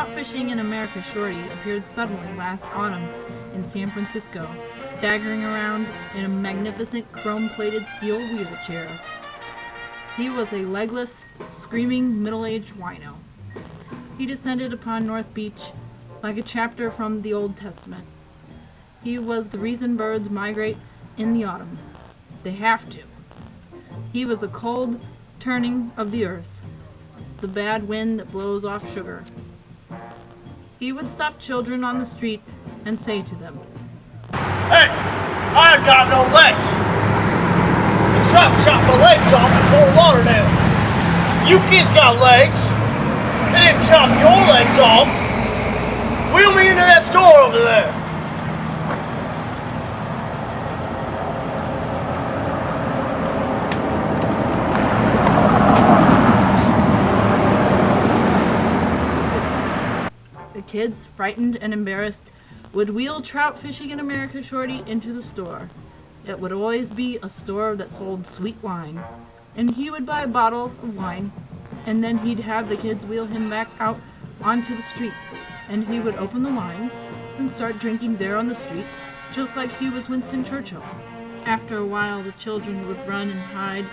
Trout Fishing in America Shorty appeared suddenly last autumn in San Francisco, staggering around in a magnificent chrome-plated steel wheelchair. He was a legless, screaming, middle-aged wino. He descended upon North Beach like a chapter from the Old Testament. He was the reason birds migrate in the autumn. They have to. He was the cold turning of the earth, the bad wind that blows off sugar. He would stop children on the street and say to them, "Hey, I ain't got no legs. The truck chopped my legs off in Fort Lauderdale. You kids got legs. They didn't chop your legs off. Wheel me into that store over there." The kids, frightened and embarrassed, would wheel Trout Fishing in America Shorty into the store. It would always be a store that sold sweet wine, and he would buy a bottle of wine, and then he'd have the kids wheel him back out onto the street, and he would open the wine and start drinking there on the street, just like he was Winston Churchill. After a while, the children would run and hide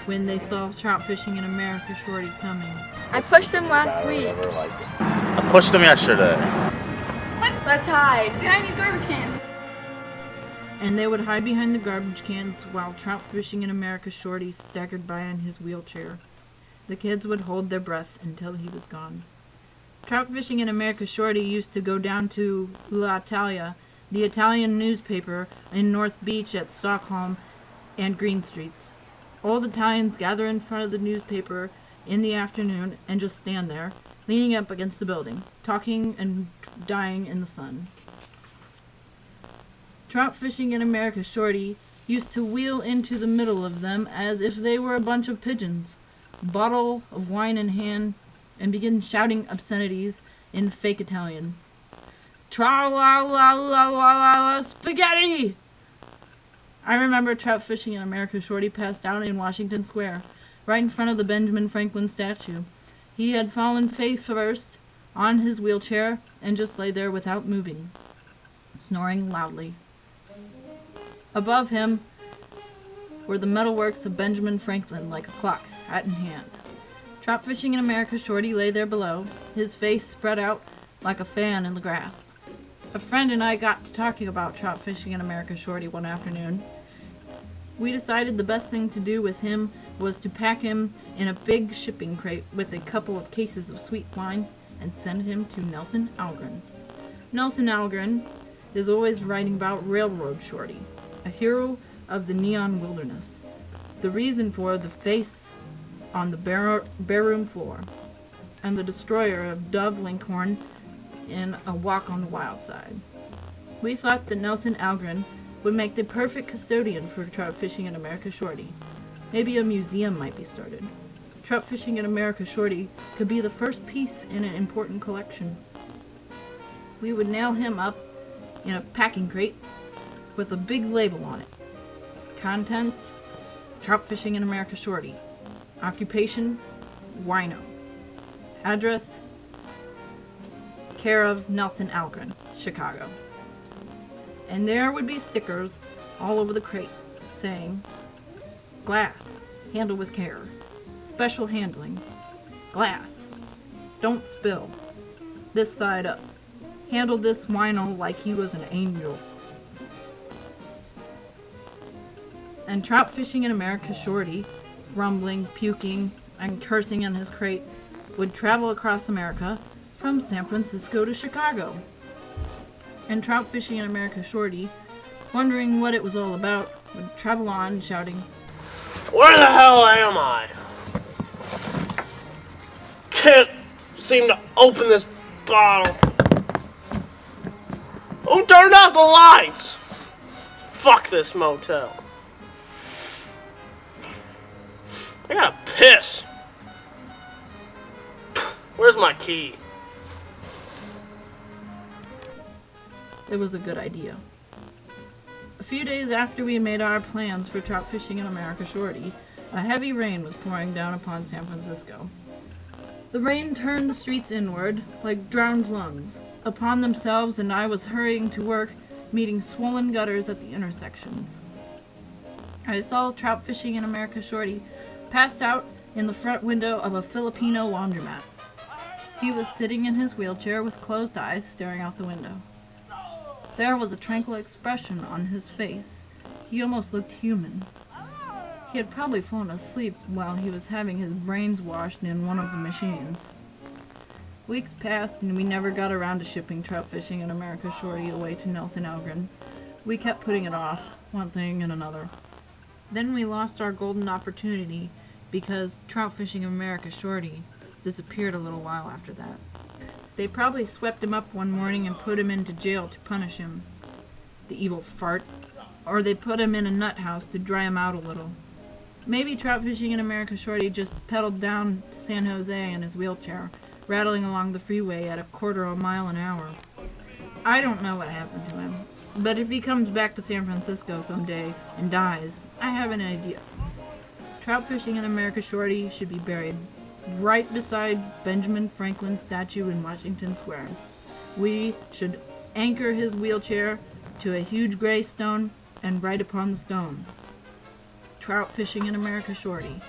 when they saw Trout Fishing in America Shorty coming. I pushed him last week. I pushed him yesterday. Let's hide behind these garbage cans. And they would hide behind the garbage cans while Trout Fishing in America Shorty staggered by in his wheelchair. The kids would hold their breath until he was gone. Trout Fishing in America Shorty used to go down to L'Italia, the Italian newspaper in North Beach at Stockholm and Green Streets. Old Italians gather in front of the newspaper in the afternoon and just stand there, leaning up against the building, talking and dying in the sun. Trout Fishing in America Shorty used to wheel into the middle of them as if they were a bunch of pigeons, bottle of wine in hand, and begin shouting obscenities in fake Italian. Tra-la-la-la-la-la spaghetti! I remember Trout Fishing in America Shorty passed out in Washington Square, right in front of the Benjamin Franklin statue. He had fallen face first on his wheelchair and just lay there without moving, snoring loudly. Above him were the metalworks of Benjamin Franklin like a clock, hat in hand. Trout Fishing in America Shorty lay there below, his face spread out like a fan in the grass. A friend and I got to talking about Trout Fishing in America Shorty one afternoon. We decided the best thing to do with him was to pack him in a big shipping crate with a couple of cases of sweet wine and send him to Nelson Algren. Nelson Algren is always writing about Railroad Shorty, a hero of the neon wilderness, the reason for the face on the bare room floor, and the destroyer of Dove Linkhorn in A Walk on the Wild Side. We thought that Nelson Algren would make the perfect custodian for Trout Fishing in America Shorty. Maybe a museum might be started. Trout Fishing in America Shorty could be the first piece in an important collection. We would nail him up in a packing crate with a big label on it. Contents, Trout Fishing in America Shorty. Occupation, wino. Address, care of Nelson Algren, Chicago. And there would be stickers all over the crate saying, glass, handle with care. Special handling. Glass, don't spill. This side up. Handle this wino like he was an angel. And Trout Fishing in America Shorty, rumbling, puking, and cursing in his crate, would travel across America from San Francisco to Chicago. And Trout Fishing in America Shorty, wondering what it was all about, would travel on shouting, "Where the hell am I? Can't seem to open this bottle. Who turned out the lights? Fuck this motel. I gotta piss. Where's my key?" It was a good idea. A few days after we made our plans for Trout Fishing in America Shorty, a heavy rain was pouring down upon San Francisco. The rain turned the streets inward, like drowned lungs, upon themselves, and I was hurrying to work, meeting swollen gutters at the intersections. I saw Trout fishing in America Shorty, passed out in the front window of a Filipino laundromat. He was sitting in his wheelchair with closed eyes, staring out the window. There was a tranquil expression on his face. He almost looked human. He had probably fallen asleep while he was having his brains washed in one of the machines. Weeks passed and we never got around to shipping trout fishing in America Shorty away to Nelson Algren. We kept putting it off, one thing and another. Then we lost our golden opportunity because trout fishing in America Shorty disappeared a little while after that. They probably swept him up one morning and put him into jail to punish him. The evil fart. Or they put him in a nut house to dry him out a little. Maybe trout fishing in America Shorty just pedaled down to San Jose in his wheelchair, rattling along the freeway at 1/4 mile an hour. I don't know what happened to him, but if he comes back to San Francisco someday and dies, I have an idea. Trout fishing in America Shorty should be buried right beside Benjamin Franklin's statue in Washington Square. We should anchor his wheelchair to a huge gray stone and write upon the stone, trout fishing in America Shorty,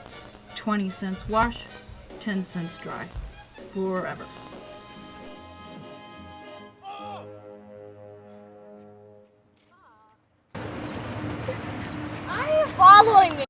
20 cents wash, 10 cents dry, forever. Why are you following me?